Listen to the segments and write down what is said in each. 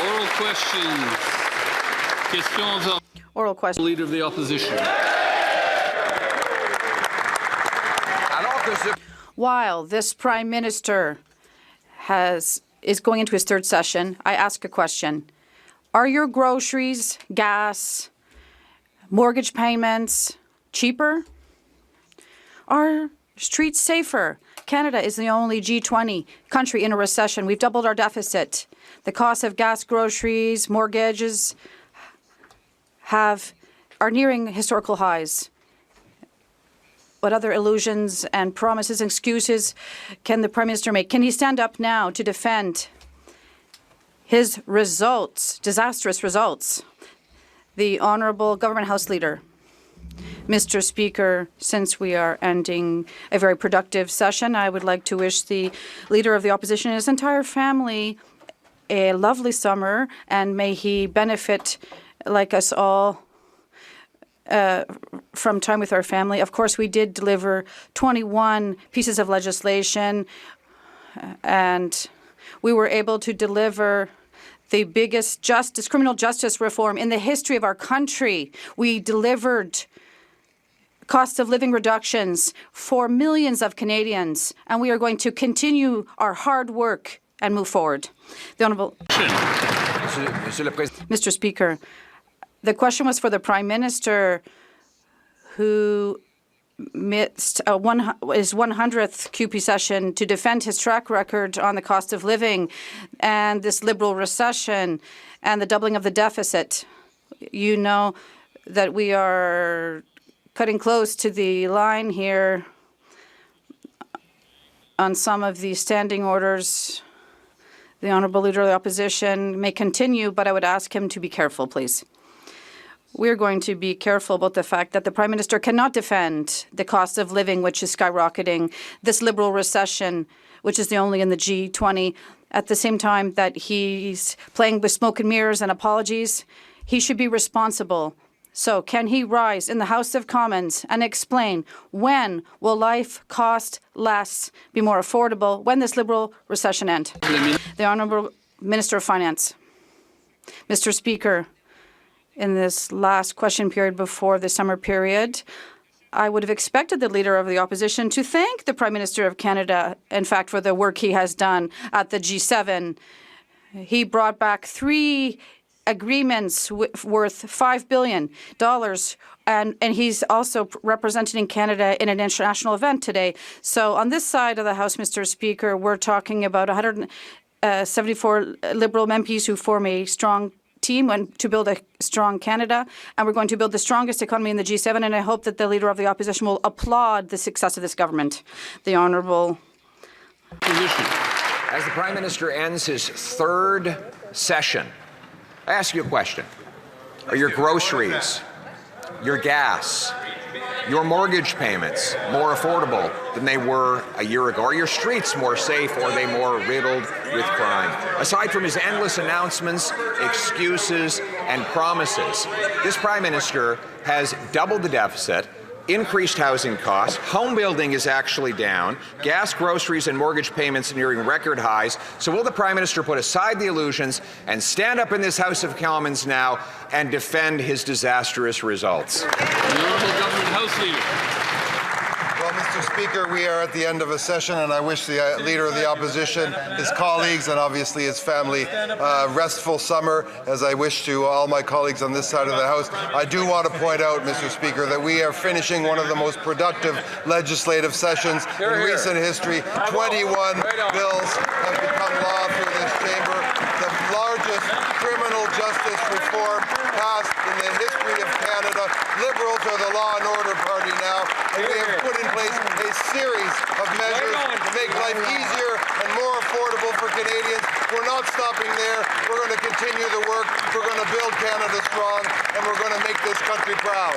Oral questions. Questions of Oral question. Leader of the Opposition. While this Prime Minister is going into his third session, I ask a question. Are your groceries, gas, mortgage payments cheaper? Are streets safer? Canada is the only G20 country in a recession. We've doubled our deficit. The cost of gas, groceries, mortgages are nearing historical highs. What other illusions and promises and excuses can the Prime Minister make? Can he stand up now to defend his results, disastrous results? The Honourable Government House Leader. Mr. Speaker, since we are ending a very productive session, I would like to wish the Leader of the Opposition and his entire family a lovely summer, and may he benefit, like us all, from time with our family. Of course, we did deliver 21 pieces of legislation, and we were able to deliver the biggest criminal justice reform in the history of our country. We delivered cost of living reductions for millions of Canadians, and we are going to continue our hard work and move forward. The Honourable Mr. Speaker, the question was for the Prime Minister, who missed his 100th QP session to defend his track record on the cost of living and this Liberal recession and the doubling of the deficit. You know that we are cutting close to the line here on some of the standing orders. The Honourable Leader of the Opposition may continue, but I would ask him to be careful, please. We're going to be careful about the fact that the Prime Minister cannot defend the cost of living, which is skyrocketing, this Liberal recession, which is the only in the G20, at the same time that he's playing with smoke and mirrors and apologies. He should be responsible. So can he rise in the House of Commons and explain when will life cost less, be more affordable, when this Liberal recession end? The Honourable Minister of Finance. Mr. Speaker, in this last question period before the summer period, I would have expected the Leader of the Opposition to thank the Prime Minister of Canada, in fact, for the work he has done at the G7. He brought back 3 agreements worth $5 billion, and he's also representing Canada in an international event today. So on this side of the House, Mr. Speaker, we're talking about 174 Liberal MPs who form a strong team to build a strong Canada, and we're going to build the strongest economy in the G7, and I hope that the Leader of the Opposition will applaud the success of this government. The Honourable As the Prime Minister ends his third session, I ask you a question. Are your groceries, your gas, your mortgage payments more affordable than they were a year ago? Are your streets more safe, or are they more riddled with crime? Aside from his endless announcements, excuses, and promises, this Prime Minister has doubled the deficit, increased housing costs, home building is actually down, gas, groceries, and mortgage payments nearing record highs. So will the Prime Minister put aside the illusions and stand up in this House of Commons now and defend his disastrous results? The Honourable Government House Leader. Well, Mr. Speaker, we are at the end of a session, and I wish the Leader of the Opposition, his colleagues, and obviously his family restful summer, as I wish to all my colleagues on this side of the House. I do want to point out, Mr. Speaker, that we are finishing one of the most productive legislative sessions in recent history. 21 bills have become law through this chamber. The largest criminal justice reform passed in the history of Canada. Liberals are the law and order party now, and we have put in place a series of measures to make life easier and more affordable for Canadians. We're not stopping there. We're going to continue the work. We're going to build Canada strong, and we're going to make this country proud.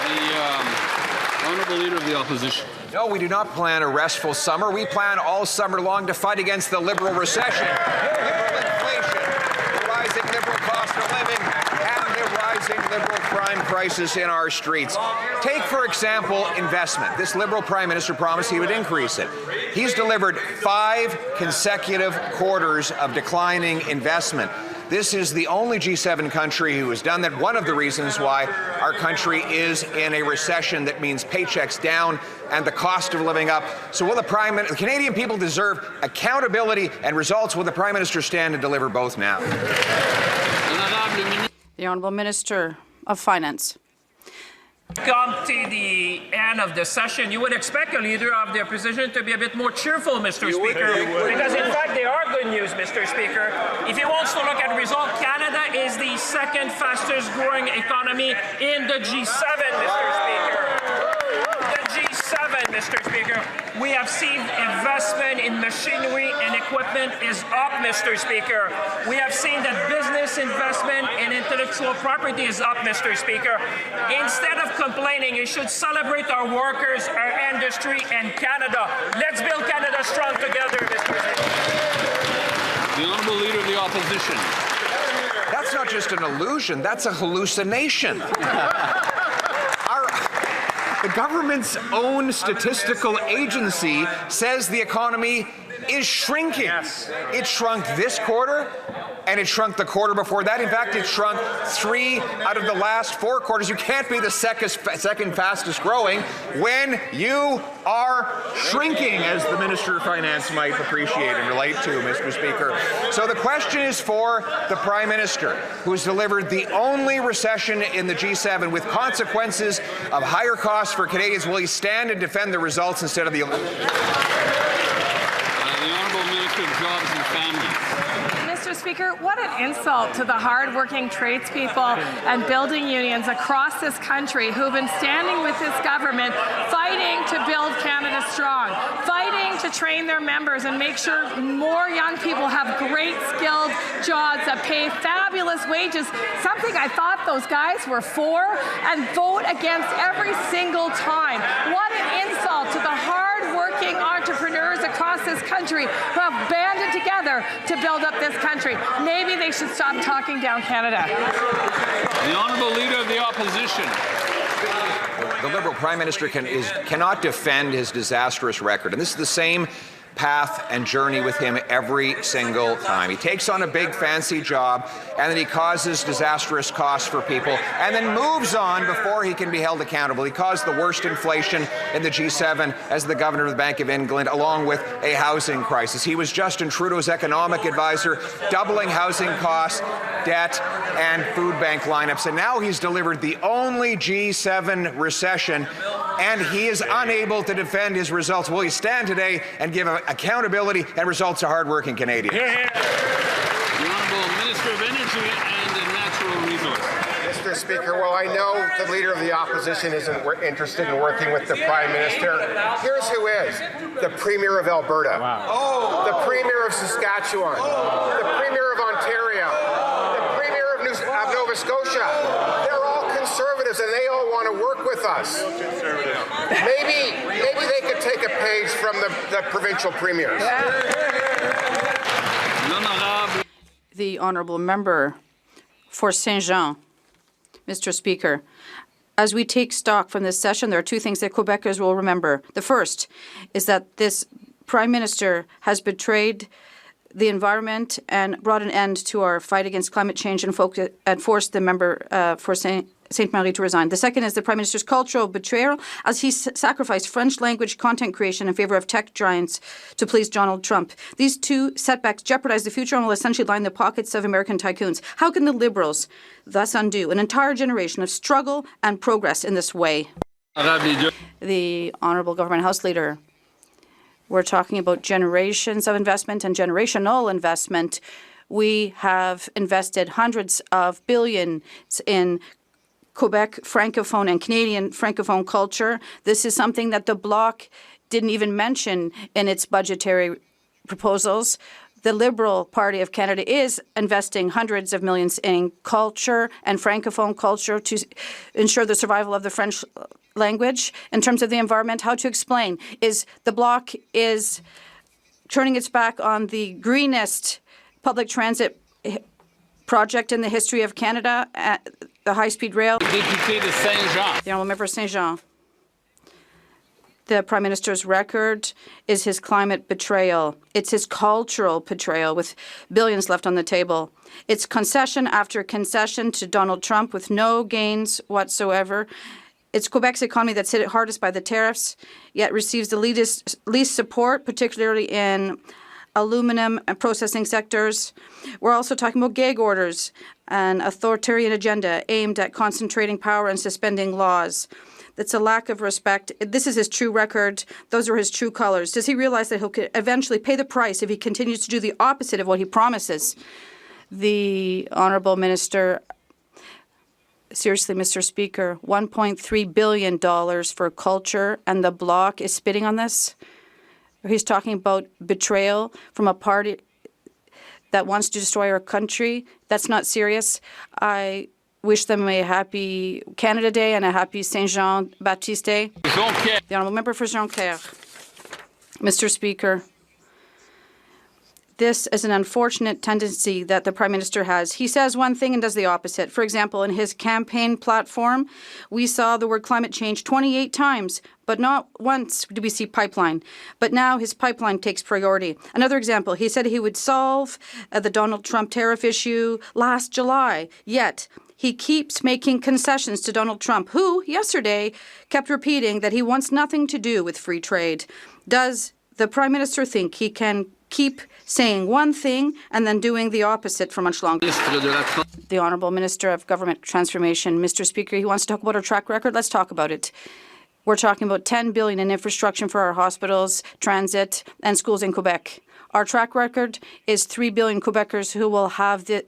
The Honourable Leader of the Opposition. No, we do not plan a restful summer. We plan all summer long to fight against the Liberal recession, Liberal inflation, the rising Liberal cost of living, and the rising Liberal crime crime crisis in our streets. Take, for example, investment. This Liberal Prime Minister promised he would increase it. He's delivered 5 consecutive quarters of declining investment. This is the only G7 country who has done that. One of the reasons why our country is in a recession that means paychecks down and the cost of living up. So will the Canadian people deserve accountability and results? Will the Prime Minister stand and deliver both now? The Honourable Minister of Finance. Come to the end of the session, you would expect a leader of the opposition to be a bit more cheerful, Mr. Speaker, because in fact they are good news, Mr. Speaker. If he wants to look at the result, Canada is the second fastest growing economy in the G7, Mr. Speaker. The G7, Mr. Speaker. We have seen investment in machinery and equipment is up, Mr. Speaker. We have seen that business investment in intellectual property is up, Mr. Speaker. Instead of complaining, you should celebrate our workers, our industry, and Canada. Let's build Canada strong together, Mr. Speaker. The Honourable Leader of the Opposition. That's not just an illusion, that's a hallucination. The government's own statistical agency says the economy is shrinking. Yes. It shrunk this quarter, and it shrunk the quarter before that. In fact, it shrunk 3 out of the last 4 quarters. You can't be the second fastest growing when you are shrinking, as the Minister of Finance might appreciate and relate to, Mr. Speaker. So the question is for the Prime Minister, who's delivered the only recession in the G7 with consequences of higher costs for Canadians. Will he stand and defend the results instead of the... The Honourable Minister of Jobs and Families. Mr. Speaker, what an insult to the hard-working tradespeople and building unions across this country who've been standing with this government, fighting to build Canada strong, fighting to train their members and make sure more young people have great skilled jobs that pay fabulous wages, something I thought those guys were for, and vote against every single time. What an insult to the hard-working entrepreneurs across this country who have banded together to build up this country. Maybe they should stop talking down Canada. The Honourable Leader of the Opposition. The Liberal Prime Minister cannot defend his disastrous record. And this is the same path and journey with him every single time. He takes on a big fancy job and then he causes disastrous costs for people and then moves on before he can be held accountable. He caused the worst inflation in the G7 as the Governor of the Bank of England, along with a housing crisis. He was Justin Trudeau's economic advisor, doubling housing costs, debt, and food bank lineups. And now he's delivered the only G7 recession, and he is unable to defend his results. Will he stand today and give accountability and results to hardworking Canadians? The Honourable Minister of Energy and Natural Resources. Mr. Speaker, well, I know the Leader of the Opposition isn't interested in working with the Prime Minister. Here's who is. The Premier of Alberta. Wow. Oh. The Premier of Saskatchewan. Oh. The Premier of Ontario. The Premier of Nova Scotia. They're all Conservatives and they all want to work with us. Maybe they could take a page from the provincial premiers. The Honourable Member for Saint-Jean. Mr. Speaker, as we take stock from this session, there are 2 things that Quebecers will remember. The first is that this Prime Minister has betrayed the environment and brought an end to our fight against climate change and forced the member for Sainte-Marie to resign. The second is the Prime Minister's cultural betrayal as he sacrificed French language content creation in favour of tech giants to please Donald Trump. These 2 setbacks jeopardize the future and will essentially line the pockets of American tycoons. How can the Liberals thus undo an entire generation of struggle and progress in this way? The Honourable Government House Leader. We're talking about generations of investment and generational investment. We have invested hundreds of billions in Quebec Francophone and Canadian Francophone culture. This is something that the Bloc didn't even mention in its budgetary proposals. The Liberal Party of Canada is investing hundreds of millions in culture and Francophone culture to ensure the survival of the French language. In terms of the environment, how to explain is the Bloc is turning its back on the greenest public transit project in the history of Canada, the high-speed rail. Député de Saint-Jean. The Honourable Member Saint-Jean. The Prime Minister's record is his climate betrayal. It's his cultural betrayal with billions left on the table. It's concession after concession to Donald Trump with no gains whatsoever. It's Quebec's economy that's hit hardest by the tariffs, yet receives the least support, particularly in aluminum and processing sectors. We're also talking about gag orders, an authoritarian agenda aimed at concentrating power and suspending laws. That's a lack of respect. This is his true record. Those are his true colors. Does he realize that he'll eventually pay the price if he continues to do the opposite of what he promises? The Honourable Minister, seriously, Mr. Speaker, $1.3 billion for culture, and the Bloc is spitting on this? He's talking about betrayal from a party that wants to destroy our country. That's not serious. I wish them a happy Canada Day and a happy Saint Jean Baptiste Day. Jonquière. The Honourable Member for Jonquière. Mr. Speaker, this is an unfortunate tendency that the Prime Minister has. He says one thing and does the opposite. For example, in his campaign platform, we saw the word climate change 28 times, but not once did we see pipeline. But now his pipeline takes priority. Another example, he said he would solve the Donald Trump tariff issue last July, yet he keeps making concessions to Donald Trump, who yesterday kept repeating that he wants nothing to do with free trade. Does the Prime Minister think he can keep saying one thing and then doing the opposite for much longer? The Honourable Minister of Government Transformation. Mr. Speaker, he wants to talk about our track record. Let's talk about it. We're talking about $10 billion in infrastructure for our hospitals, transit, and schools in Quebec. Our track record is 3 billion Quebecers who will have the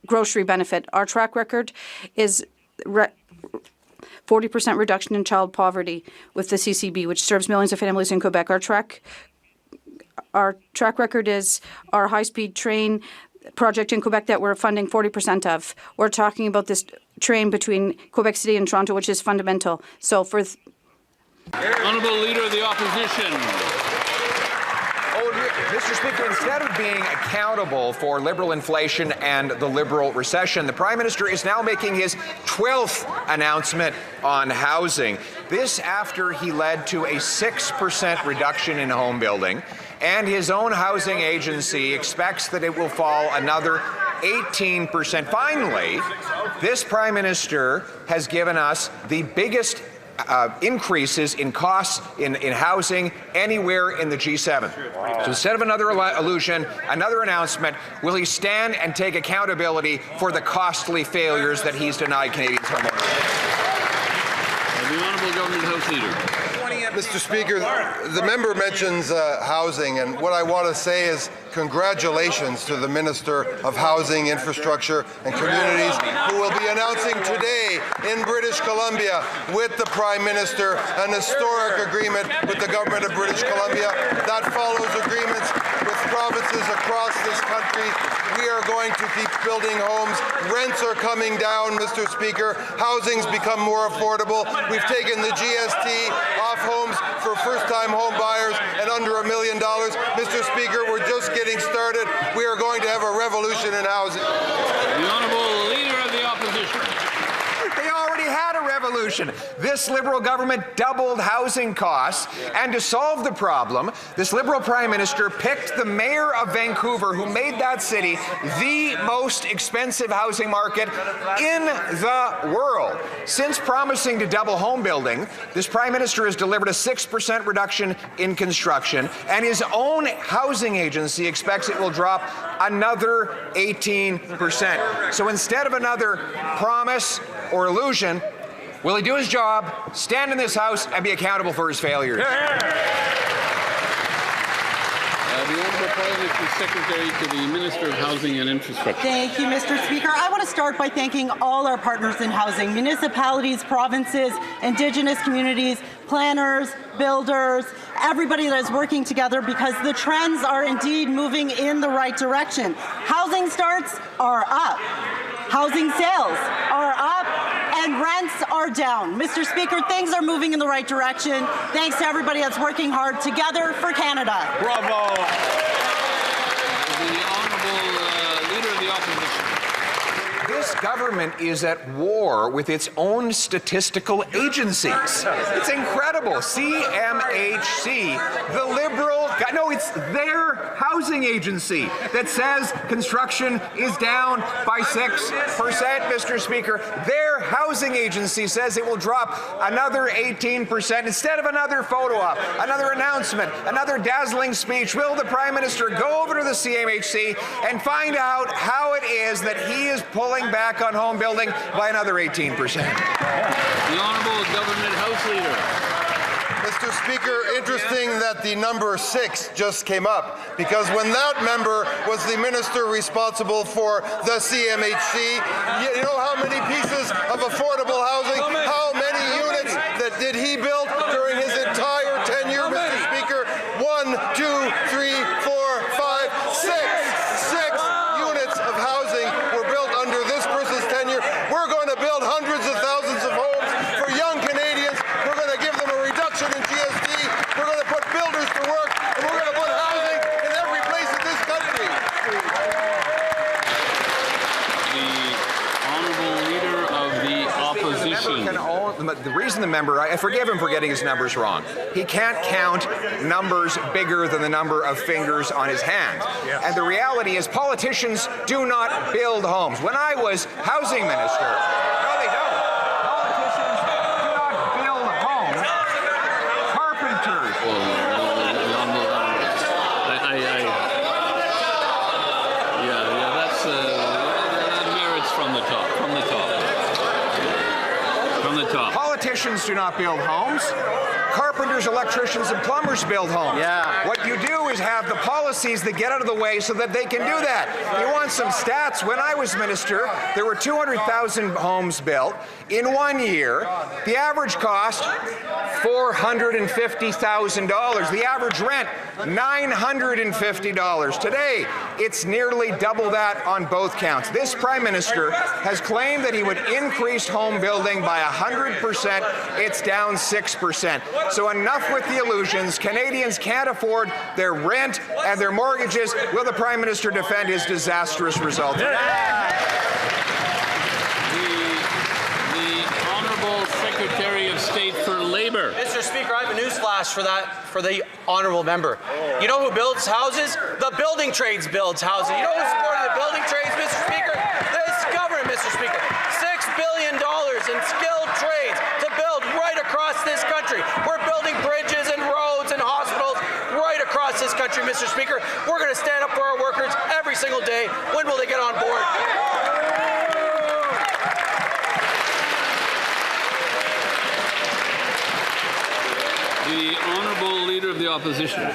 grocery benefit. Our track record is 40% reduction in child poverty with the CCB, which serves millions of families in Quebec. Our track record is our high-speed train project in Quebec that we're funding 40% of. We're talking about this train between Quebec City and Toronto, which is fundamental. So for Honourable Leader of the Opposition. Mr. Speaker, instead of being accountable for Liberal inflation and the Liberal recession, the Prime Minister is now making his 12th announcement on housing. This after he led to a 6% reduction in home building, and his own housing agency expects that it will fall another 18%. Finally, this Prime Minister has given us the biggest increases in costs in housing anywhere in the G7. So instead of another illusion, another announcement, will he stand and take accountability for the costly failures that he's denied Canadians homeowners? The Honourable Government House Leader. Mr. Speaker, the member mentions housing, and what I want to say is congratulations to the Minister of Housing, Infrastructure and Communities, who will be announcing today in British Columbia with the Prime Minister an historic agreement with the Government of British Columbia that follows agreements with provinces across this country. We are going to keep building homes. Rents are coming down, Mr. Speaker. Housing's become more affordable. We've taken the GST off homes for first-time home buyers and under $1 million. Mr. Speaker, we're just getting started. We are going to have a revolution in housing. The Honourable Leader of the Opposition. They already had a revolution. This Liberal government doubled housing costs, and to solve the problem, this Liberal Prime Minister picked the Mayor of Vancouver, who made that city the most expensive housing market in the world. Since promising to double home building, this Prime Minister has delivered a 6% reduction in construction, and his own housing agency expects it will drop another 18%. So instead of another promise or illusion, will he do his job, stand in this House, and be accountable for his failures? The Honourable Parliamentary Secretary to the Minister of Housing and Infrastructure. Thank you, Mr. Speaker. I want to start by thanking all our partners in housing, municipalities, provinces, Indigenous communities, planners, builders, everybody that is working together, because the trends are indeed moving in the right direction. Housing starts are up. Housing sales are up, and rents are down. Mr. Speaker, things are moving in the right direction. Thanks to everybody that's working hard together for Canada. Bravo. The Honourable Leader of the Opposition. This government is at war with its own statistical agencies. It's incredible. CMHC, the Liberal, no, it's their housing agency that says construction is down by 6%, Mr. Speaker. Their housing agency says it will drop another 18%. Instead of another photo op, another announcement, another dazzling speech, will the Prime Minister go over to the CMHC and find out how it is that he is pulling back on home building by another 18%? The Honourable Government House Leader. Mr. Speaker, interesting that the number 6 just came up, because when that member was the minister responsible for the CMHC, you know how many pieces of affordable housing, how many units that did he build during his entire tenure, Mr. Speaker? 1, 2, 3, 4, 5, 6. 6 units of housing were built under this person's tenure. We're going to build hundreds of thousands of homes for young Canadians. We're going to give them a reduction in GST. We're going to put builders to work, and we're going to put housing in every place in this country. The Honourable Leader of the Opposition. The reason the member, I forgive him for getting his numbers wrong. He can't count numbers bigger than the number of fingers on his hand. And the reality is politicians do not build homes. When I was housing minister, no, they don't. Politicians do not build homes. Carpenters. That merits from the top. Politicians do not build homes. Carpenters, electricians, and plumbers build homes. Yeah. What you do is have the policies that get out of the way so that they can do that. You want some stats? When I was minister, there were 200,000 homes built in 1 year. The average cost, $450,000. The average rent, $950. Today, it's nearly double that on both counts. This Prime Minister has claimed that he would increase home building by 100%. It's down 6%. So enough with the illusions. Canadians can't afford their rent and their mortgages. Will the Prime Minister defend his disastrous result? The Honourable Secretary of State for Labour. Mr. Speaker, I have a newsflash for the honourable member. You know who builds houses? The building trades builds houses. You know who's supporting the building trades, Mr. Speaker? This government, Mr. Speaker. $6 billion in skilled trades to build right across this country. We're building bridges and roads and hospitals right across this country, Mr. Speaker. We're going to stand up for our workers every single day. When will they get on board? The Honourable Leader of the Opposition.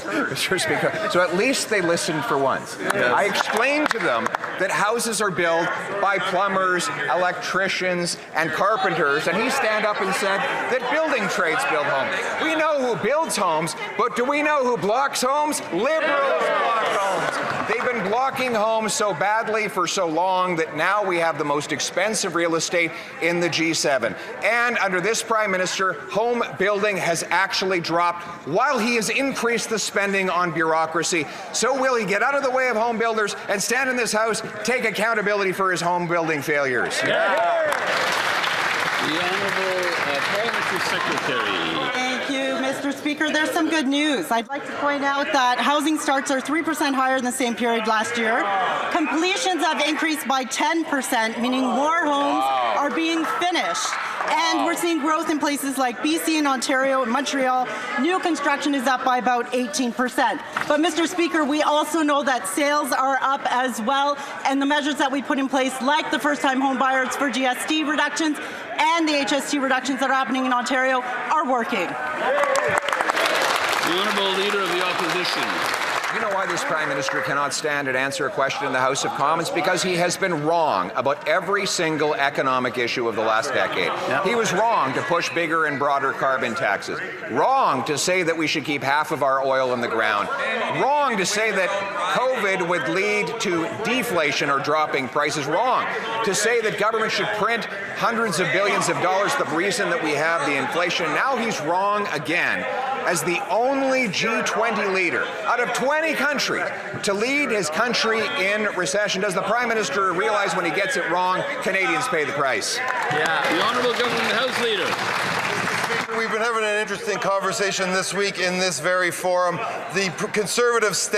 Mr. Speaker, so at least they listened for once. Yes. I explained to them that houses are built by plumbers, electricians, and carpenters, and he stand up and said that building trades build homes. We know who builds homes, but do we know who blocks homes? Liberals block homes. They've been blocking homes so badly for so long that now we have the most expensive real estate in the G7. And under this Prime Minister, home building has actually dropped while he has increased the spending on bureaucracy. So will he get out of the way of home builders and stand in this House, take accountability for his home building failures? Yeah. The Honourable Parliamentary Secretary. Thank you, Mr. Speaker. There's some good news. I'd like to point out that housing starts are 3% higher than the same period last year. Completions have increased by 10%, meaning more homes are being finished. And we're seeing growth in places like BC and Ontario and Montreal. New construction is up by about 18%. But, Mr. Speaker, we also know that sales are up as well, and the measures that we put in place, like the first-time home buyers for GST reductions and the HST reductions that are happening in Ontario, are working. The Honourable Leader of the Opposition. You know why this Prime Minister cannot stand and answer a question in the House of Commons? Because he has been wrong about every single economic issue of the last decade. Yep. He was wrong to push bigger and broader carbon taxes. Wrong to say that we should keep half of our oil in the ground. Wrong to say that COVID would lead to deflation or dropping prices. Wrong to say that government should print hundreds of billions of dollars, the reason that we have the inflation. Now he's wrong again. as the only G20 leader out of 20 countries to lead his country in recession. Does the Prime Minister realize when he gets it wrong, Canadians pay the price? Yeah. The Honourable Government House Leader. We've been having an interesting conversation this week in this very forum. The Conservatives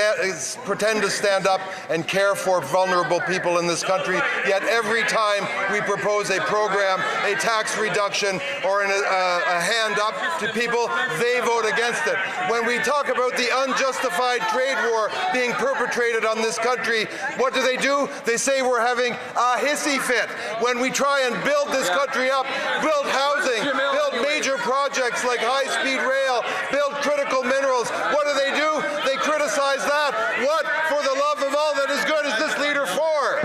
pretend to stand up and care for vulnerable people in this country, yet every time we propose a program, a tax reduction, or a hand up to people, they vote against it. When we talk about the unjustified trade war being perpetrated on this country, what do? They say we're having a hissy fit. When we try and build this country up, build housing, build major projects like high-speed rail, build critical minerals, what do? They criticize that. What, for the love of all that is good, is this leader for?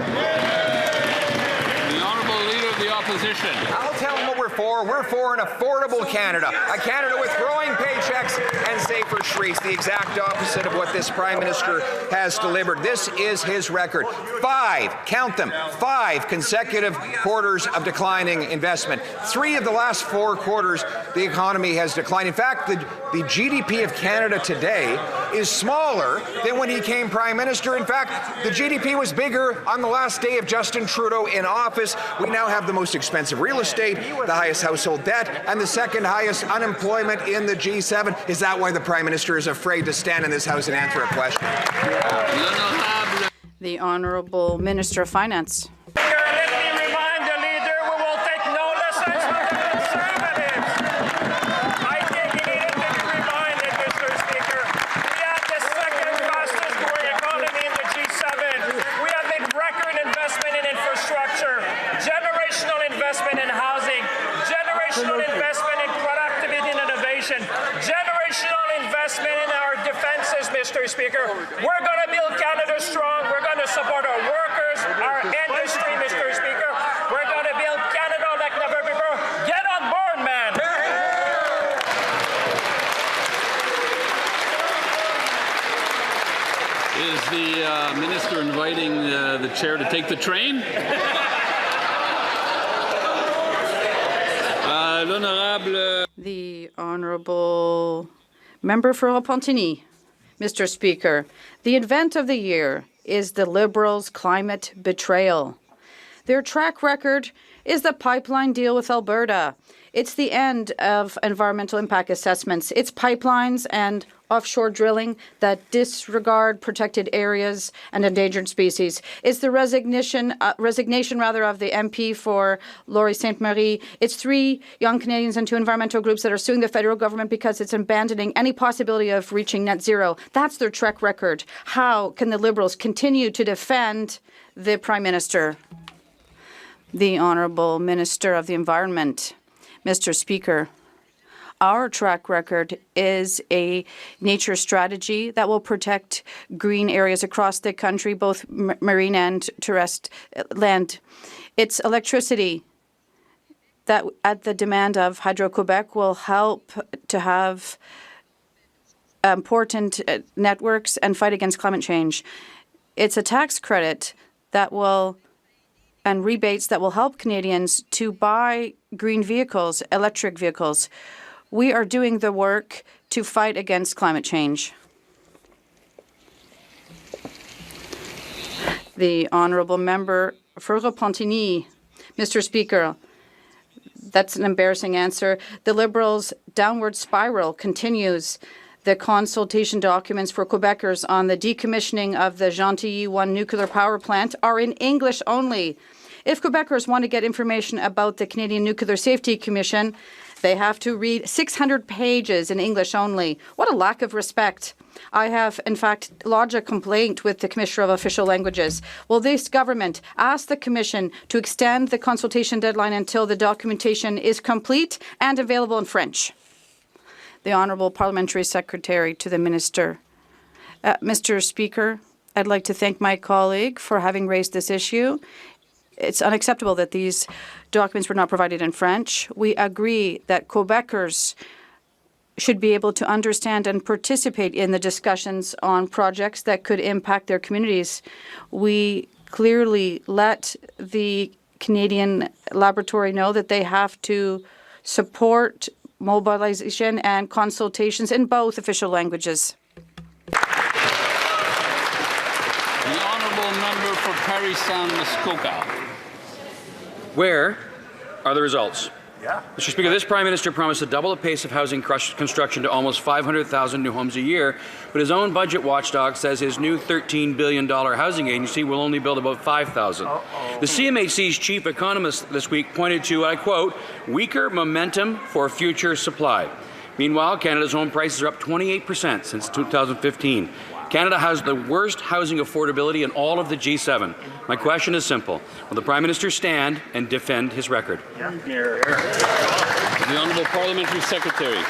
The Honourable Leader of the Opposition. I'll tell them what we're for. We're for an affordable Canada, a Canada with growing paychecks and safer streets, the exact opposite of what this Prime Minister has delivered. This is his record. 5, count them, 5 consecutive quarters of declining investment. 3 of the last 4 quarters, the economy has declined. In fact, the GDP of Canada today is smaller than when he came Prime Minister. In fact, the GDP was bigger on the last day of Justin Trudeau in office. We now have the most expensive real estate, the highest household debt, and the second highest unemployment in the G7. Is that why the Prime Minister is afraid to stand in this House and answer a question? The Honourable Minister of Finance. Let me remind the leader we will take no lessons from the Conservatives. I think he needed to be reminded, Mr. Speaker. We have the second fastest growing economy in the G7. We have made record investment in infrastructure, generational investment in housing, generational investment in productivity and innovation, generational investment in our defenses, Mr. Speaker. We're going to build Canada strong. We're going to support our workers, our industry, Mr. Speaker. We're going to build Canada like never before. Get on board, man. Is the Minister inviting the Chair to take the train? The Honourable Member for Repentigny. Mr. Speaker, the event of the year is the Liberals' climate betrayal. Their track record is the pipeline deal with Alberta. It's the end of environmental impact assessments. It's pipelines and offshore drilling that disregard protected areas and endangered species. It's the resignation of the MP for Laurie Ste. Marie. It's 3 young Canadians and 2 environmental groups that are suing the federal government because it's abandoning any possibility of reaching net zero. That's their track record. How can the Liberals continue to defend the Prime Minister? The Honourable Minister of the Environment. Mr. Speaker, our track record is a nature strategy that will protect green areas across the country, both marine and terrestrial land. It's electricity that, at the demand of Hydro-Quebec, will help to have important networks and fight against climate change. It's a tax credit that will and rebates that will help Canadians to buy green vehicles, electric vehicles. We are doing the work to fight against climate change. The Honourable Member for Repentigny. Mr. Speaker, that's an embarrassing answer. The Liberals' downward spiral continues. The consultation documents for Quebecers on the decommissioning of the Gentilly 1 nuclear power plant are in English only. If Quebecers want to get information about the Canadian Nuclear Safety Commission, they have to read 600 pages in English only. What a lack of respect. I have, in fact, lodged a complaint with the Commissioner of Official Languages. Will this government ask the Commission to extend the consultation deadline until the documentation is complete and available in French? The Honourable Parliamentary Secretary to the Minister. Mr. Speaker, I'd like to thank my colleague for having raised this issue. It's unacceptable that these documents were not provided in French. We agree that Quebecers should be able to understand and participate in the discussions on projects that could impact their communities. We clearly let the Canadian laboratory know that they have to support mobilization and consultations in both official languages. The honourable member for Parry Sound Muskoka. Where are the results? Mr. Speaker, this Prime Minister promised to double the pace of housing construction to almost 500,000 new homes a year, but his own budget watchdog says his new $13 billion housing agency will only build about 5,000. The CMHC's chief economist this week pointed to, I quote, weaker momentum for future supply. Meanwhile, Canada's home prices are up 28% since 2015. Canada has the worst housing affordability in all of the G7. My question is simple. Will the Prime Minister stand and defend his record? The Honourable Parliamentary Secretary.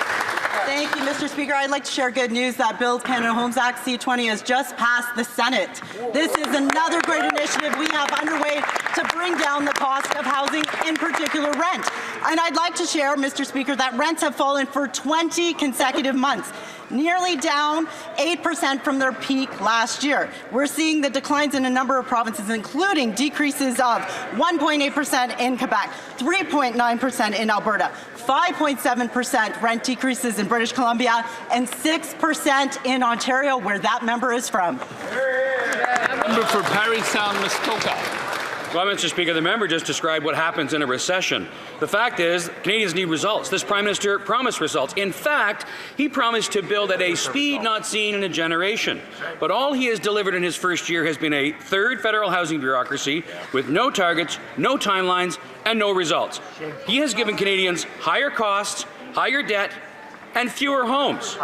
Thank you, Mr. Speaker. I'd like to share good news that Build Canada Homes Act C20 has just passed the Senate. This is another great initiative we have underway to bring down the cost of housing, in particular rent. And I'd like to share, Mr. Speaker, that rents have fallen for 20 consecutive months, nearly down 8% from their peak last year. We're seeing the declines in a number of provinces, including decreases of 1.8% in Quebec, 3.9% in Alberta, 5.7% rent decreases in British Columbia, and 6% in Ontario, where that member is from. Member for Parry Sound Muskoka. Well, Mr. Speaker, the member just described what happens in a recession. The fact is, Canadians need results. This Prime Minister promised results. In fact, he promised to build at a speed not seen in a generation. But all he has delivered in his first year has been a third federal housing bureaucracy with no targets, no timelines, and no results. He has given Canadians higher costs, higher debt, and fewer homes.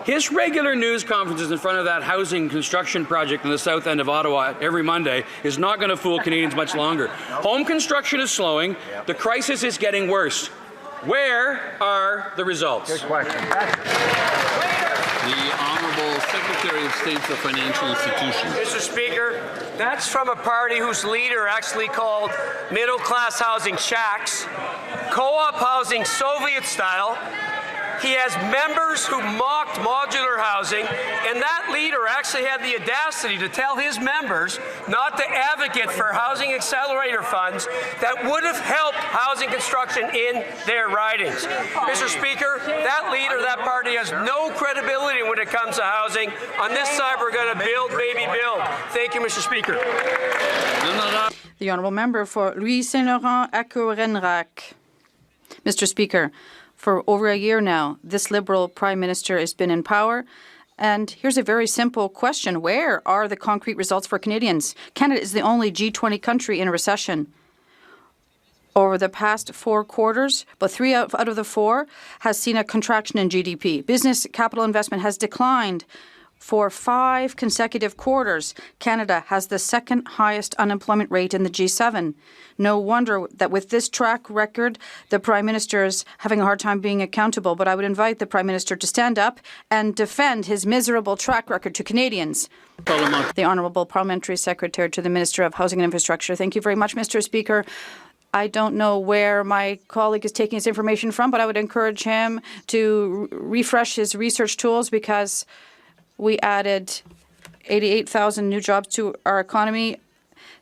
His regular news conferences in front of that housing construction project in the south end of Ottawa every Monday is not going to fool Canadians much longer. Home construction is slowing. The crisis is getting worse. Where are the results? The Honourable Secretary of State for Financial Institutions. Mr. Speaker, that's from a party whose leader actually called middle-class housing shacks, co-op housing Soviet style. He has members who mocked modular housing, and that leader actually had the audacity to tell his members not to advocate for housing accelerator funds that would have helped housing construction in their ridings. Mr. Speaker, that leader, that party has no credibility when it comes to housing. On this side, we're going to build, baby, build. Thank you, Mr. Speaker. The honourable member for Louis Saint Laurent Akorenrak. Mr. Speaker, for over a year now, this Liberal Prime Minister has been in power. And here's a very simple question. Where are the concrete results for Canadians? Canada is the only G20 country in a recession. Over the past 4 quarters, but 3 out of the 4 has seen a contraction in GDP. Business capital investment has declined for 5 consecutive quarters. Canada has the second highest unemployment rate in the G7. No wonder that with this track record, the Prime Minister is having a hard time being accountable. But I would invite the Prime Minister to stand up and defend his miserable track record to Canadians. The Honourable Parliamentary Secretary to the Minister of Housing and Infrastructure. Thank you very much, Mr. Speaker. I don't know where my colleague is taking his information from, but I would encourage him to refresh his research tools because we added 88,000 new jobs to our economy.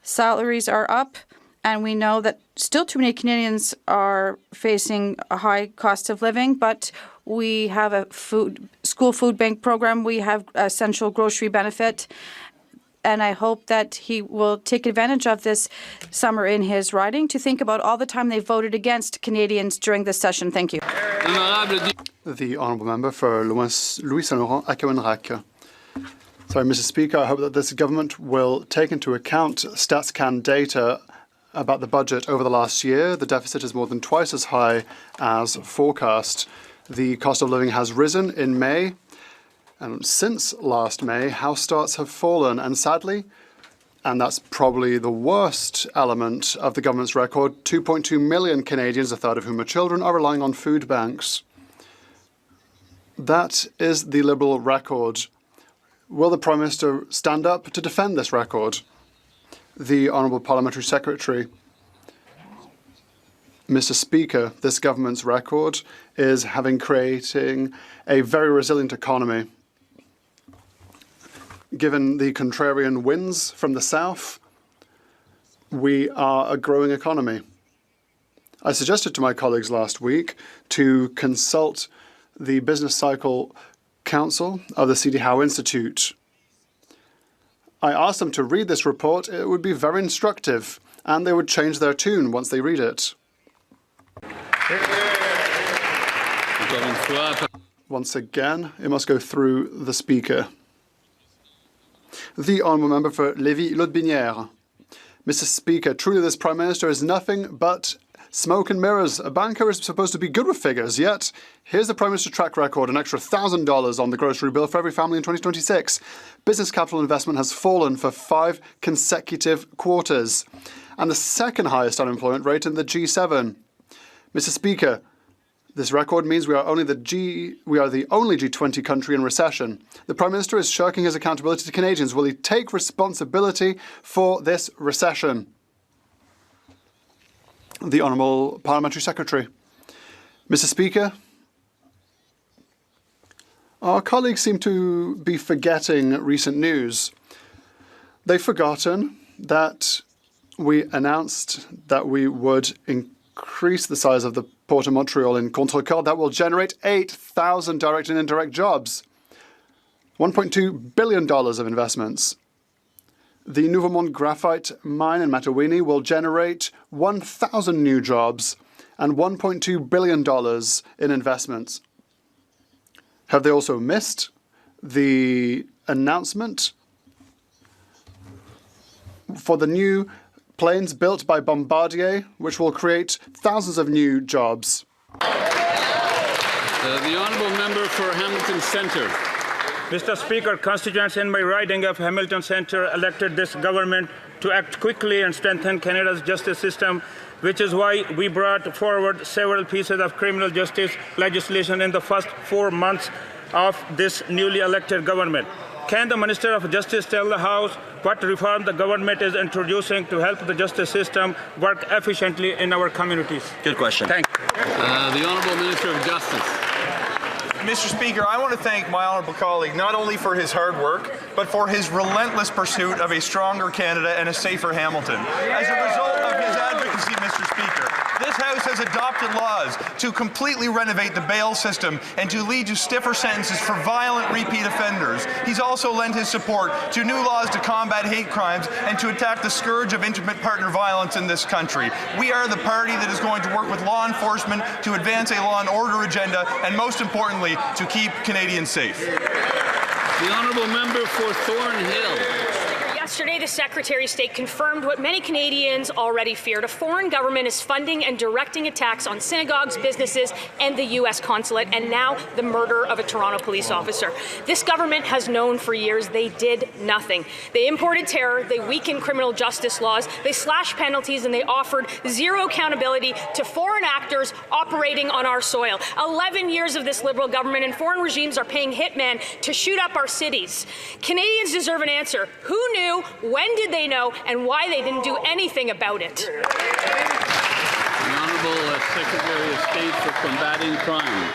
Salaries are up, and we know that still too many Canadians are facing a high cost of living, but we have a school food bank program. We have essential grocery benefit, and I hope that he will take advantage of this summer in his riding to think about all the time they voted against Canadians during this session. Thank you. The honourable member for Louis Saint Laurent Akorenrak. Sorry, Mr. Speaker, I hope that this government will take into account StatsCan data about the budget over the last year. The deficit is more than twice as high as forecast. The cost of living has risen in May, and since last May, house starts have fallen, and sadly, and that's probably the worst element of the government's record, 2.2 million Canadians, a third of whom are children, are relying on food banks. That is the Liberal record. Will the Prime Minister stand up to defend this record? The Honourable Parliamentary Secretary. Mr. Speaker, this government's record is creating a very resilient economy. Given the contrarian winds from the south, we are a growing economy. I suggested to my colleagues last week to consult the Business Cycle Council of the C.D. Howe Institute. I asked them to read this report. It would be very instructive, and they would change their tune once they read it. Once again, it must go through the Speaker. The Honourable Member for Lévis-Lotbinière. Mr. Speaker, truly this Prime Minister is nothing but smoke and mirrors. A banker is supposed to be good with figures, yet here's the Prime Minister's track record, an extra $1,000 on the grocery bill for every family in 2026. Business capital investment has fallen for 5 consecutive quarters, and the second highest unemployment rate in the G7. Mr. Speaker, this record means we are the only G20 country in recession. The Prime Minister is shirking his accountability to Canadians. Will he take responsibility for this recession? The Honourable Parliamentary Secretary. Mr. Speaker, our colleagues seem to be forgetting recent news. They've forgotten that we announced that we would increase the size of the Port of Montreal in Contrecoeur. That will generate 8,000 direct and indirect jobs, $1.2 billion of investments. The Nouveau Monde graphite mine in Matawini will generate 1,000 new jobs and $1.2 billion in investments. Have they also missed the announcement for the new planes built by Bombardier, which will create thousands of new jobs? The Honourable Member for Hamilton Centre. Mr. Speaker, constituents in my riding of Hamilton Centre elected this government to act quickly and strengthen Canada's justice system, which is why we brought forward several pieces of criminal justice legislation in the first 4 months of this newly elected government. Can the Minister of Justice tell the House what reform the government is introducing to help the justice system work efficiently in our communities? Good question. Thank you. The Honourable Minister of Justice. Mr. Speaker, I want to thank my honourable colleague not only for his hard work, but for his relentless pursuit of a stronger Canada and a safer Hamilton. As a result of his advocacy, Mr. Speaker, this House has adopted laws to completely renovate the bail system and to lead to stiffer sentences for violent repeat offenders. He's also lent his support to new laws to combat hate crimes and to attack the scourge of intimate partner violence in this country. We are the party that is going to work with law enforcement to advance a law and order agenda and, most importantly, to keep Canadians safe. The Honourable Member for Thornhill. Yesterday, the Secretary of State confirmed what many Canadians already feared. A foreign government is funding and directing attacks on synagogues, businesses, and the U.S. consulate, and now the murder of a Toronto police officer. This government has known for years they did nothing. They imported terror, they weakened criminal justice laws, they slashed penalties, and they offered zero accountability to foreign actors operating on our soil. 11 years of this Liberal government, and foreign regimes are paying hitmen to shoot up our cities. Canadians deserve an answer. Who knew? When did they know, and why they didn't do anything about it? The Honourable Secretary of State for Combating Crime.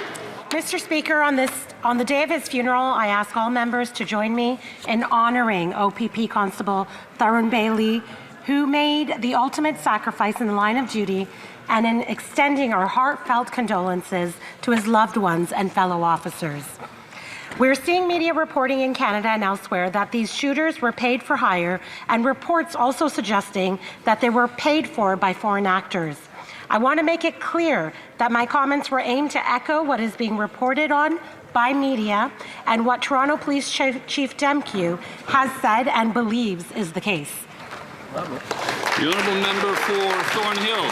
Mr. Speaker, on the day of his funeral, I ask all members to join me in honouring OPP Constable Tharun Bailey, who made the ultimate sacrifice in the line of duty, and in extending our heartfelt condolences to his loved ones and fellow officers. We're seeing media reporting in Canada and elsewhere that these shooters were paid for hire, and reports also suggesting that they were paid for by foreign actors. I want to make it clear that my comments were aimed to echo what is being reported on by media and what Toronto Police Chief Demkew has said and believes is the case. The Honourable Member for Thornhill.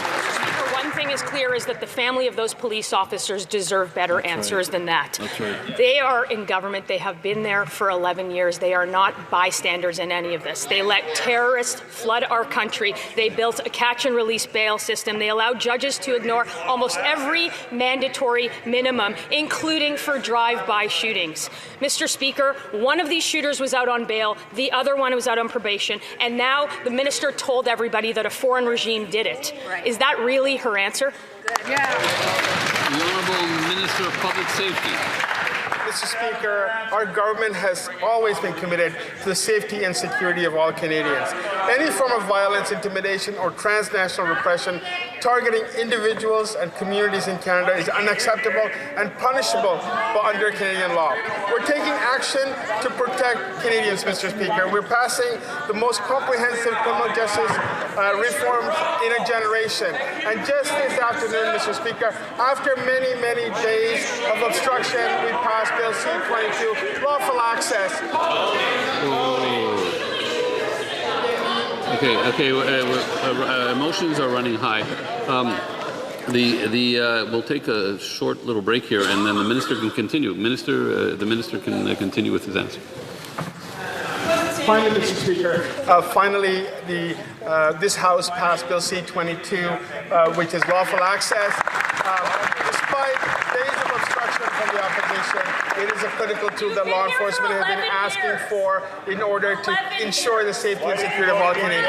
One thing is clear is that the family of those police officers deserve better answers than that. That's right. They are in government. They have been there for 11 years. They are not bystanders in any of this. They let terrorists flood our country. They built a catch and release bail system. They allowed judges to ignore almost every mandatory minimum, including for drive-by shootings. Mr. Speaker, one of these shooters was out on bail. The other one was out on probation. And now the minister told everybody that a foreign regime did it. Right. Is that really her answer? Yeah. The Honourable Minister of Public Safety. Mr. Speaker, our government has always been committed to the safety and security of all Canadians. Any form of violence, intimidation, or transnational repression targeting individuals and communities in Canada is unacceptable and punishable under Canadian law. We're taking action to protect Canadians, Mr. Speaker. We're passing the most comprehensive criminal justice reforms in a generation. And just this afternoon, Mr. Speaker, after many, many days of obstruction, we passed Bill C-22, lawful access. Okay. Emotions are running high. We'll take a short little break here, and then the minister can continue. The minister can continue with his answer. Finally, Mr. Speaker, this House passed Bill C-22, which is lawful access. Despite days of obstruction from the opposition, it is a critical tool that law enforcement has been asking for in order to ensure the safety and security of all Canadians.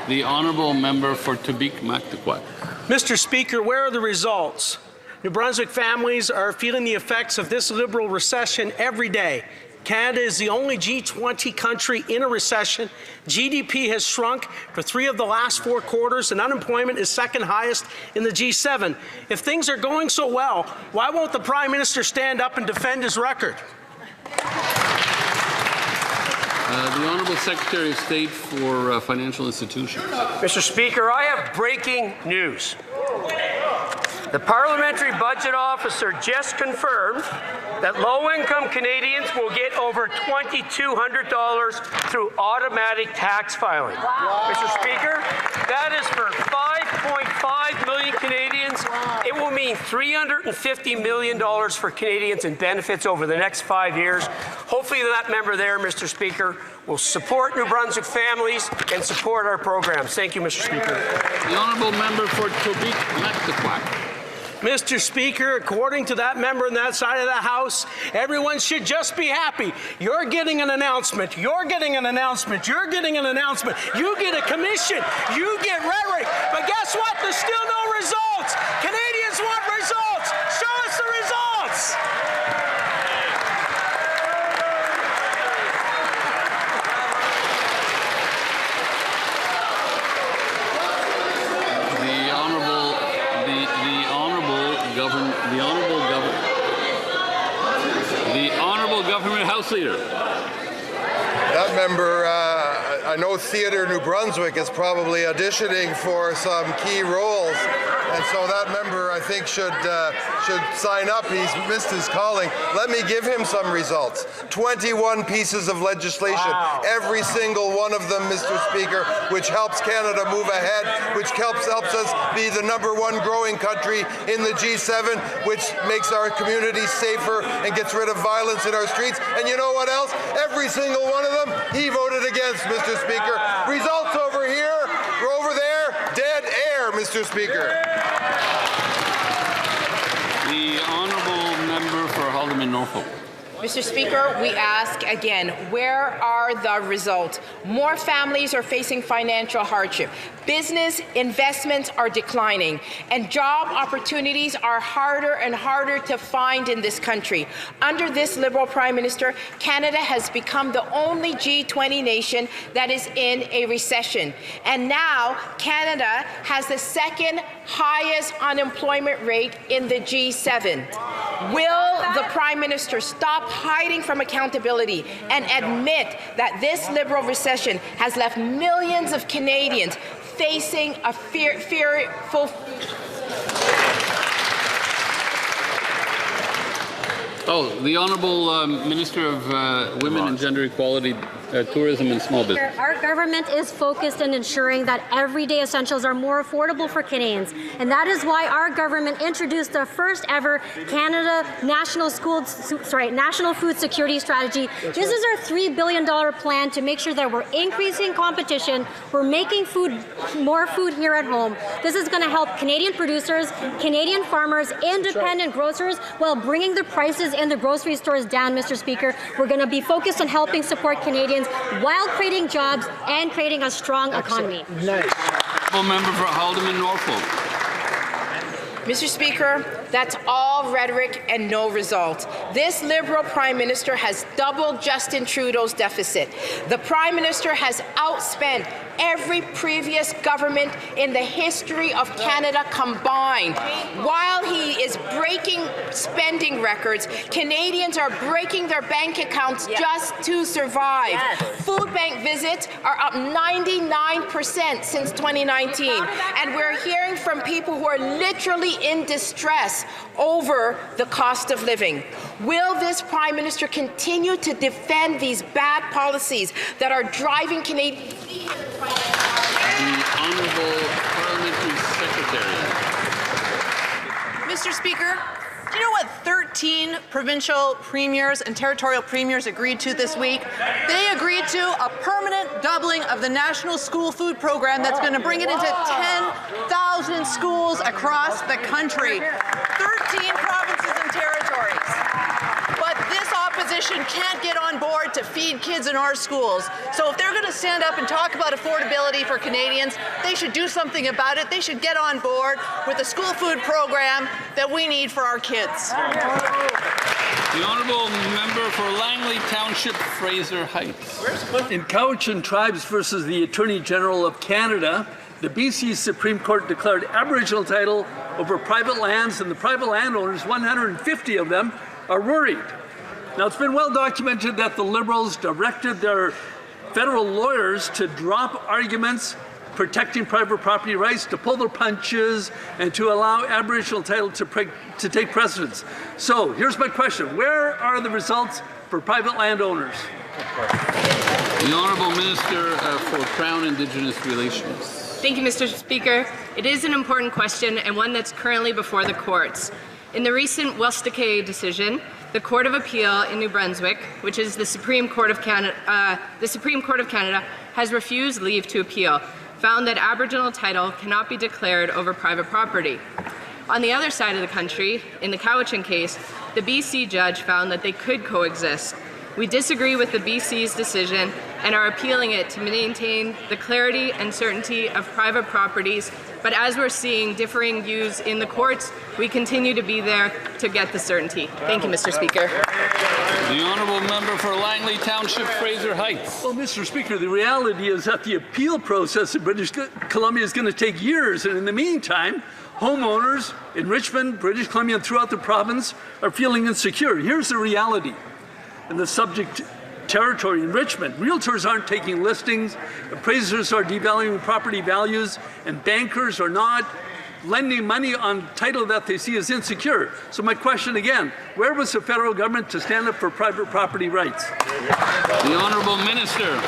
The honourable member for Quebec-Mactaquac. Mr. Speaker, where are the results? New Brunswick families are feeling the effects of this Liberal recession every day. Canada is the only G20 country in a recession. GDP has shrunk for 3 of the last 4 quarters, and unemployment is second highest in the G7. If things are going so well, why won't the Prime Minister stand up and defend his record? The Honourable Secretary of State for Financial Institutions. Mr. Speaker, I have breaking news. The Parliamentary Budget Officer just confirmed that low-income Canadians will get over $2,200 through automatic tax filing. Wow. Mr. Speaker, that is for 5.5 million Canadians. It will mean $350 million for Canadians in benefits over the next 5 years. Hopefully that member there, Mr. Speaker, will support New Brunswick families and support our programs. Thank you, Mr. Speaker. The honourable member for Quebec-Mactaquac. Mr. Speaker, according to that member on that side of the House, everyone should just be happy. You're getting an announcement. You're getting an announcement. You're getting an announcement. You get a commission. You get rhetoric. But guess what? There's still no results. Canadians want results. Show us the results. The Honourable Government House Leader. That member, I know Theatre New Brunswick is probably auditioning for some key roles, and so that member, I think, should sign up. He's missed his calling. Let me give him some results. 21 pieces of legislation, every single one of them, Mr. Speaker, which helps Canada move ahead, which helps us be the #1 growing country in the G7, which makes our communities safer and gets rid of violence in our streets. And you know what else? Every single one of them, he voted against, Mr. Speaker. Results over here, over there, dead air, Mr. Speaker. The honourable member for Haldimand-Norfolk. Mr. Speaker, we ask again, where are the results? More families are facing financial hardship. Business investments are declining, and job opportunities are harder and harder to find in this country. Under this Liberal Prime Minister, Canada has become the only G20 nation that is in a recession. And now Canada has the second highest unemployment rate in the G7. Will the Prime Minister stop hiding from accountability and admit that this Liberal recession has left millions of Canadians facing a fearful... The Honourable Minister of Women and Gender Equality, Tourism and Small Business. Our government is focused on ensuring that everyday essentials are more affordable for Canadians, and that is why our government introduced the first ever Canada National Food Security Strategy. This is our $3 billion plan to make sure that we're increasing competition, we're making more food here at home. This is going to help Canadian producers, Canadian farmers, independent grocers, while bringing the prices in the grocery stores down, Mr. Speaker. We're going to be focused on helping support Canadians while creating jobs and creating a strong economy. Nice. Member for Haldimand-Norfolk. Mr. Speaker, That's all rhetoric and no result. This Liberal Prime Minister has doubled Justin Trudeau's deficit. The Prime Minister has outspent every previous government in the history of Canada combined. While he is breaking spending records, Canadians are breaking their bank accounts just to survive. Food bank visits are up 99% since 2019, and we're hearing from people who are literally in distress over the cost of living. Will this Prime Minister continue to defend these bad policies that are driving Canadians? The Honourable Parliamentary Secretary. Mr. Speaker, do you know what 13 provincial premiers and territorial premiers agreed to this week? They agreed to a permanent doubling of the National School Food Program that's going to bring it into 10,000 schools across the country. 13 provinces and territories. But this opposition can't get on board to feed kids in our schools. So if they're going to stand up and talk about affordability for Canadians, they should do something about it. They should get on board with the school food program that we need for our kids. The Honourable Member for Langley Township, Fraser Heights. In Cowichan Tribes versus the Attorney General of Canada, the BC Supreme Court declared Aboriginal title over private lands, and the private landowners, 150 of them, are worried. Now, it's been well documented that the Liberals directed their federal lawyers to drop arguments protecting private property rights, to pull their punches, and to allow Aboriginal title to take precedence. So here's my question. Where are the results for private landowners? The Honourable Minister for Crown Indigenous Relations. Thank you, Mr. Speaker. It is an important question and one that's currently before the courts. In the recent Westacay decision, the Court of Appeal in New Brunswick, which is the Supreme Court of Canada, has refused leave to appeal, found that Aboriginal title cannot be declared over private property. On the other side of the country, in the Cowichan case, the BC judge found that they could coexist. We disagree with the BC's decision and are appealing it to maintain the clarity and certainty of private properties, but as we're seeing differing views in the courts, we continue to be there to get the certainty. Thank you, Mr. Speaker. The Honourable Member for Langley Township, Fraser Heights. Well, Mr. Speaker, the reality is that the appeal process in British Columbia is going to take years, and in the meantime, homeowners in Richmond, British Columbia, and throughout the province are feeling insecure. Here's the reality. In the subject territory in Richmond, realtors aren't taking listings, appraisers are devaluing property values, and bankers are not lending money on title that they see as insecure. So my question again, where was the federal government to stand up for private property rights? The Honourable Minister.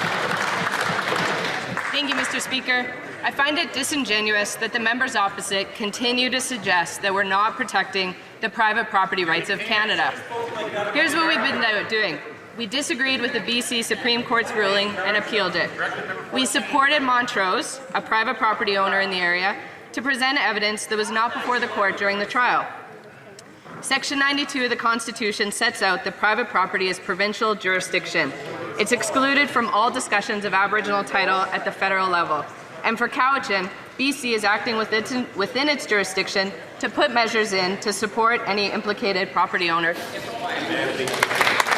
Thank you, Mr. Speaker. I find it disingenuous that the members opposite continue to suggest that we're not protecting the private property rights of Canada. Here's what we've been doing. We disagreed with the BC Supreme Court's ruling and appealed it. We supported Montrose, a private property owner in the area, to present evidence that was not before the court during the trial. Section 92 of the Constitution sets out that private property is provincial jurisdiction. It's excluded from all discussions of Aboriginal title at the federal level. And for Cowichan, BC is acting within its jurisdiction to put measures in to support any implicated property owner.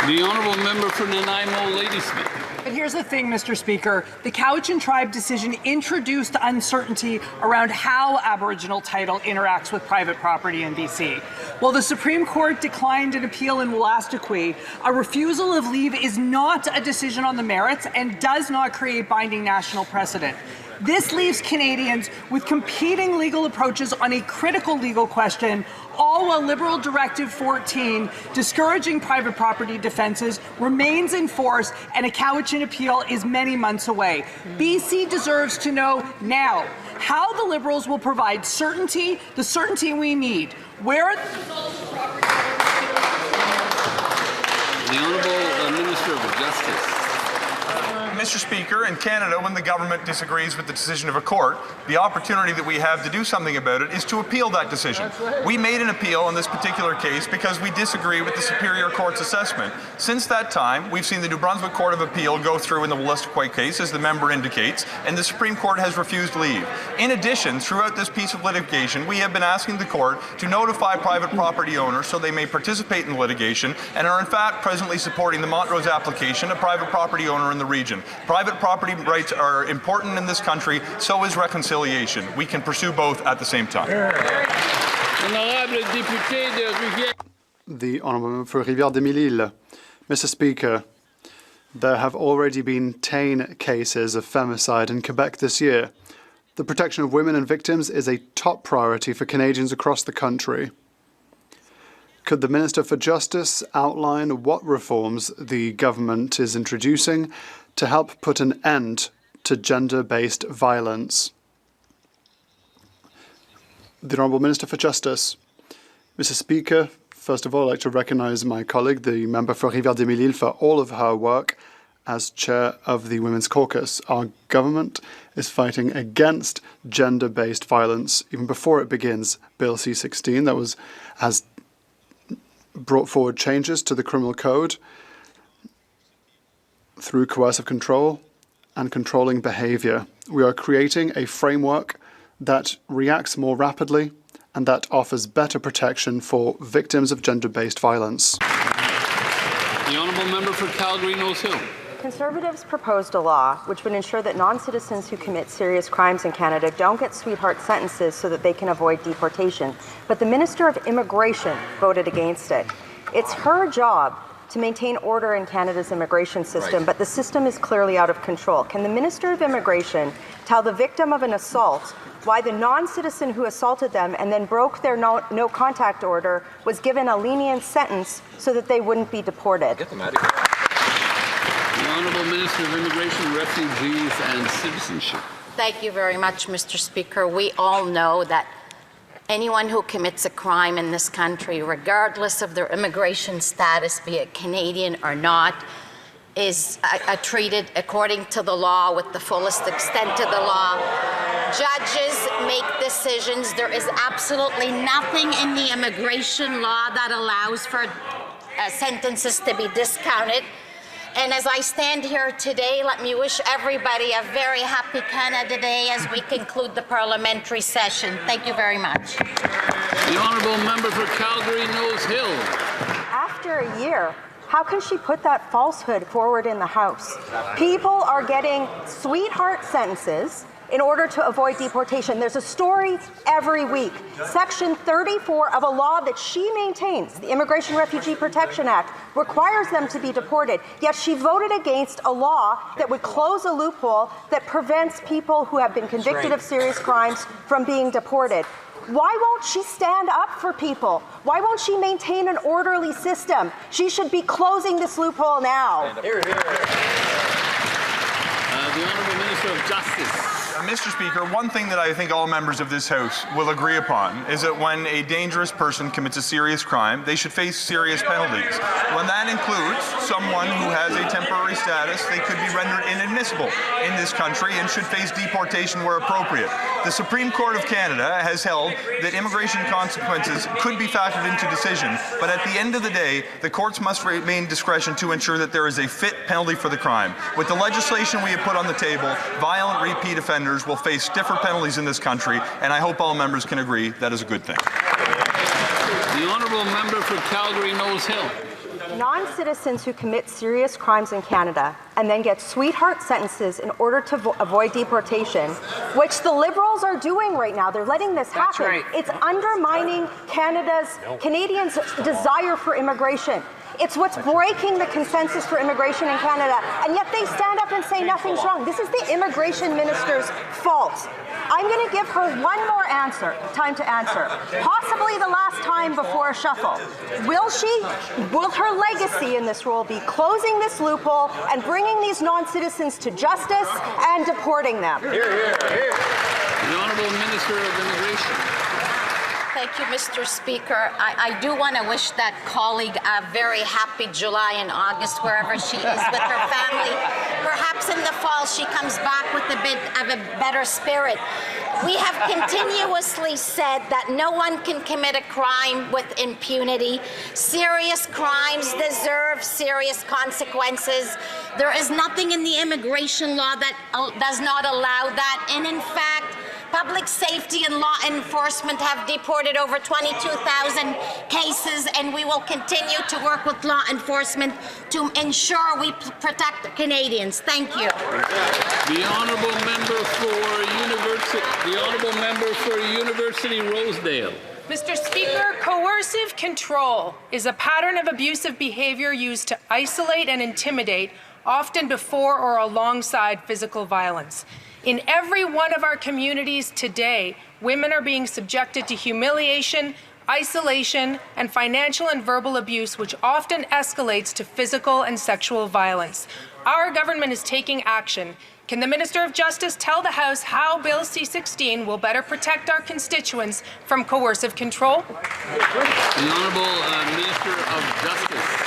The Honourable Member for Nanaimo, Ladysmith. But here's the thing, Mr. Speaker. The Cowichan Tribe decision introduced uncertainty around how Aboriginal title interacts with private property in BC. While the Supreme Court declined an appeal in Wolastoqey, a refusal of leave is not a decision on the merits and does not create binding national precedent. This leaves Canadians with competing legal approaches on a critical legal question, all while Liberal Directive 14, discouraging private property defences, remains in force and a Cowichan appeal is many months away. BC deserves to know now how the Liberals will provide certainty, the certainty we need. Where are the results of property? The Honourable Minister of Justice. Mr. Speaker, in Canada, when the government disagrees with the decision of a court, the opportunity that we have to do something about it is to appeal that decision. We made an appeal in this particular case because we disagree with the Superior Court's assessment. Since that time, we've seen the New Brunswick Court of Appeal go through in the Wolastoqey case, as the member indicates, and the Supreme Court has refused leave. In addition, throughout this piece of litigation, we have been asking the court to notify private property owners so they may participate in the litigation and are in fact presently supporting the Montrose application, a private property owner in the region. Private property rights are important in this country, so is reconciliation. We can pursue both at the same time. The Honourable Member for Rivière-des-Mille-Îles. Mr. Speaker, there have already been 10 cases of femicide in Quebec this year. The protection of women and victims is a top priority for Canadians across the country. Could the Minister for Justice outline what reforms the government is introducing to help put an end to gender-based violence? The Honourable Minister for Justice. Mr. Speaker, first of all, I'd like to recognise my colleague, the member for Rivière-des-Mille-Îles, for all of her work as chair of the Women's Caucus. Our government is fighting against gender-based violence even before it begins. Bill C-16 has brought forward changes to the criminal code through coercive control and controlling behaviour. We are creating a framework that reacts more rapidly and that offers better protection for victims of gender-based violence. The Honourable Member for Calgary-Nose Hill. Conservatives proposed a law which would ensure that non-citizens who commit serious crimes in Canada don't get sweetheart sentences so that they can avoid deportation. But the Minister of Immigration voted against it. It's her job to maintain order in Canada's immigration system, but the system is clearly out of control. Can the Minister of Immigration tell the victim of an assault why the non-citizen who assaulted them and then broke their no-contact order was given a lenient sentence so that they wouldn't be deported? The Honourable Minister of Immigration, Refugees and Citizenship. Thank you very much, Mr. Speaker. We all know that anyone who commits a crime in this country, regardless of their immigration status, be it Canadian or not, is treated according to the law with the fullest extent of the law. Judges make decisions. There is absolutely nothing in the immigration law that allows for sentences to be discounted. And as I stand here today, let me wish everybody a very happy Canada Day as we conclude the parliamentary session. Thank you very much. The Honourable Member for Calgary-Nose Hill. After a year, how can she put that falsehood forward in the House? People are getting sweetheart sentences in order to avoid deportation. There's a story every week. Section 34 of a law that she maintains, the Immigration Refugee Protection Act, requires them to be deported. Yet she voted against a law that would close a loophole that prevents people who have been convicted of serious crimes from being deported. Why won't she stand up for people? Why won't she maintain an orderly system? She should be closing this loophole now. The Honourable Minister of Justice. Mr. Speaker, one thing that I think all members of this House will agree upon is that when a dangerous person commits a serious crime, they should face serious penalties. When that includes someone who has a temporary status, they could be rendered inadmissible in this country and should face deportation where appropriate. The Supreme Court of Canada has held that immigration consequences could be factored into decisions, but at the end of the day, the courts must remain discretion to ensure that there is a fit penalty for the crime. With the legislation we have put on the table, violent repeat offenders will face stiffer penalties in this country, and I hope all members can agree that is a good thing. The Honourable Member for Calgary-Nose Hill. Non-citizens who commit serious crimes in Canada and then get sweetheart sentences in order to avoid deportation, which the Liberals are doing right now. They're letting this happen. Right. It's undermining Canadians' desire for immigration. It's what's breaking the consensus for immigration in Canada, and yet they stand up and say nothing's wrong. This is the immigration minister's fault. I'm going to give her one more time to answer, possibly the last time before a shuffle. Will her legacy in this role be closing this loophole and bringing these non-citizens to justice and deporting them? The Honourable Minister of Immigration. Thank you, Mr. Speaker. I do want to wish that colleague a very happy July and August wherever she is with her family. perhaps in the fall she comes back with a bit of a better spirit. We have continuously said that no one can commit a crime with impunity. Serious crimes deserve serious consequences. There is nothing in the immigration law that does not allow that. And in fact, public safety and law enforcement have deported over 22,000 cases, and we will continue to work with law enforcement to ensure we protect Canadians. Thank you. The honourable member for University Rosedale. Mr. Speaker, coercive control is a pattern of abusive behavior used to isolate and intimidate, often before or alongside physical violence. In every one of our communities today, women are being subjected to humiliation, isolation, and financial and verbal abuse, which often escalates to physical and sexual violence. Our government is taking action. Can the Minister of Justice tell the House how Bill C-16 will better protect our constituents from coercive control? The Honourable Minister of Justice.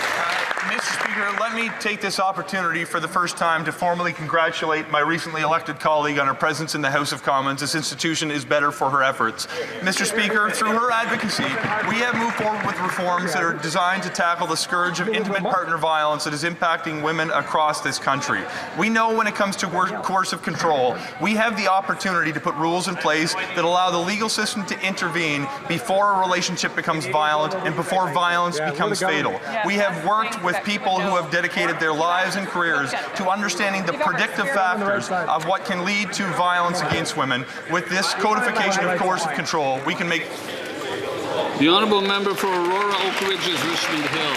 Mr. Speaker, let me take this opportunity for the first time to formally congratulate my recently elected colleague on her presence in the House of Commons. This institution is better for her efforts. Mr. Speaker, through her advocacy, we have moved forward with reforms that are designed to tackle the scourge of intimate partner violence that is impacting women across this country. We know when it comes to coercive control, we have the opportunity to put rules in place that allow the legal system to intervene before a relationship becomes violent and before violence becomes fatal. We have worked with people who have dedicated their lives and careers to understanding the predictive factors of what can lead to violence against women. With this codification of coercive control, we can make... The Honourable Member for Aurora Oak Ridges, Richmond Hill.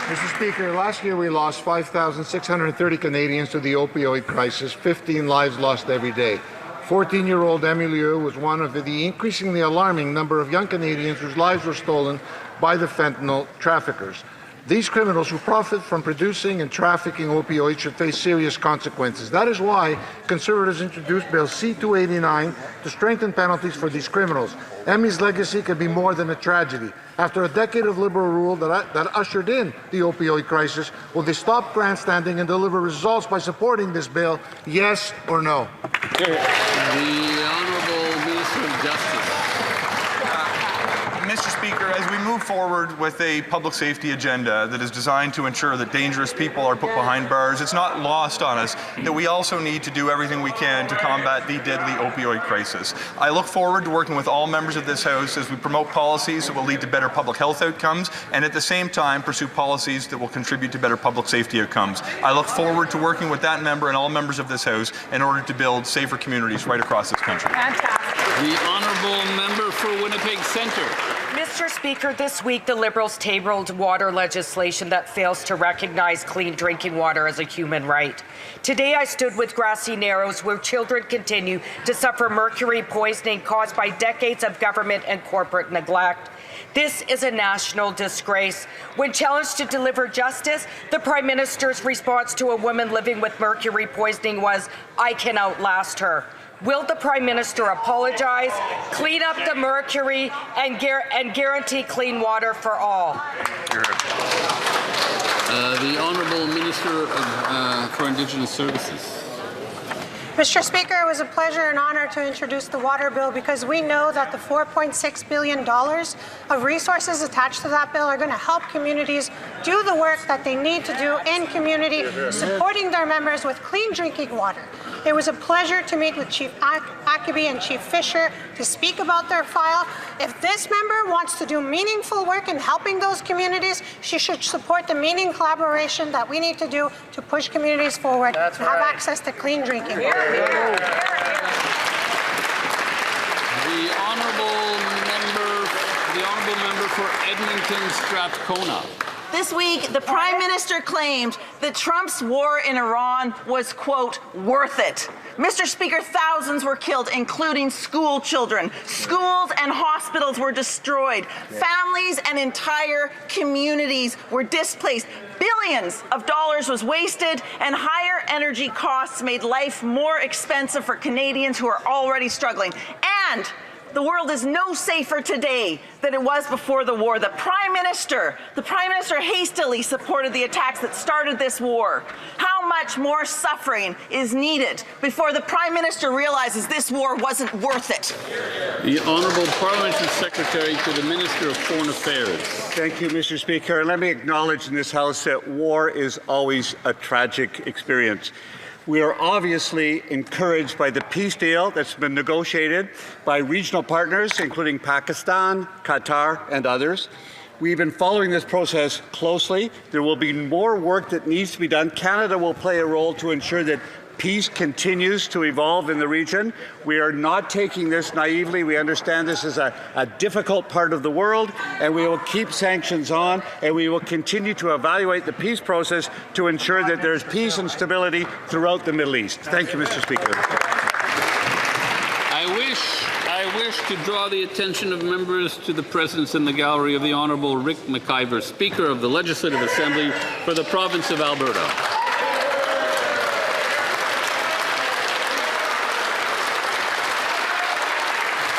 Mr. Speaker, last year we lost 5,630 Canadians to the opioid crisis, 15 lives lost every day. 14-year-old Emilio was one of the increasingly alarming number of young Canadians whose lives were stolen by the fentanyl traffickers. These criminals who profit from producing and trafficking opioids should face serious consequences. That is why Conservatives introduced Bill C-289 to strengthen penalties for these criminals. Emmy's legacy could be more than a tragedy. After a decade of Liberal rule that ushered in the opioid crisis, will they stop grandstanding and deliver results by supporting this bill, yes or no? The Honourable Minister of Justice. Mr. Speaker, as we move forward with a public safety agenda that is designed to ensure that dangerous people are put behind bars, it's not lost on us that we also need to do everything we can to combat the deadly opioid crisis. I look forward to working with all members of this House as we promote policies that will lead to better public health outcomes and at the same time pursue policies that will contribute to better public safety outcomes. I look forward to working with that member and all members of this House in order to build safer communities right across this country. The Honourable Member for Winnipeg Centre. Mr. Speaker, this week the Liberals tabled water legislation that fails to recognize clean drinking water as a human right. Today I stood with Grassy Narrows, where children continue to suffer mercury poisoning caused by decades of government and corporate neglect. This is a national disgrace. When challenged to deliver justice, the Prime Minister's response to a woman living with mercury poisoning was, "I can outlast her." Will the Prime Minister apologize, clean up the mercury, and guarantee clean water for all? The Honourable Minister for Indigenous Services. Mr. Speaker, it was a pleasure and honor to introduce the water bill because we know that the $4.6 billion of resources attached to that bill are going to help communities do the work that they need to do in community, supporting their members with clean drinking water. It was a pleasure to meet with Chief Ackaby and Chief Fisher to speak about their file. If this member wants to do meaningful work in helping those communities, she should support the meaning collaboration that we need to do to push communities forward and have access to clean drinking water. The honourable member for Edmonton Strathcona. This week, the Prime Minister claimed that Trump's war in Iran was, quote, worth it. Mr. Speaker, thousands were killed, including school children. Schools and hospitals were destroyed. Families and entire communities were displaced. Billions of dollars was wasted, and higher energy costs made life more expensive for Canadians who are already struggling. And The world is no safer today than it was before the war. The Prime Minister hastily supported the attacks that started this war. How much more suffering is needed before the Prime Minister realizes this war wasn't worth it? The Honourable Parliamentary Secretary to the Minister of Foreign Affairs. Thank you, Mr. Speaker. Let me acknowledge in this House that war is always a tragic experience. We are obviously encouraged by the peace deal that's been negotiated by regional partners, including Pakistan, Qatar, and others. We've been following this process closely. There will be more work that needs to be done. Canada will play a role to ensure that peace continues to evolve in the region. We are not taking this naively. We understand this is a difficult part of the world, and we will keep sanctions on, and we will continue to evaluate the peace process to ensure that there's peace and stability throughout the Middle East. Thank you, Mr. Speaker. I wish to draw the attention of members to the presence in the gallery of the Honourable Rick McIver, Speaker of the Legislative Assembly for the province of Alberta.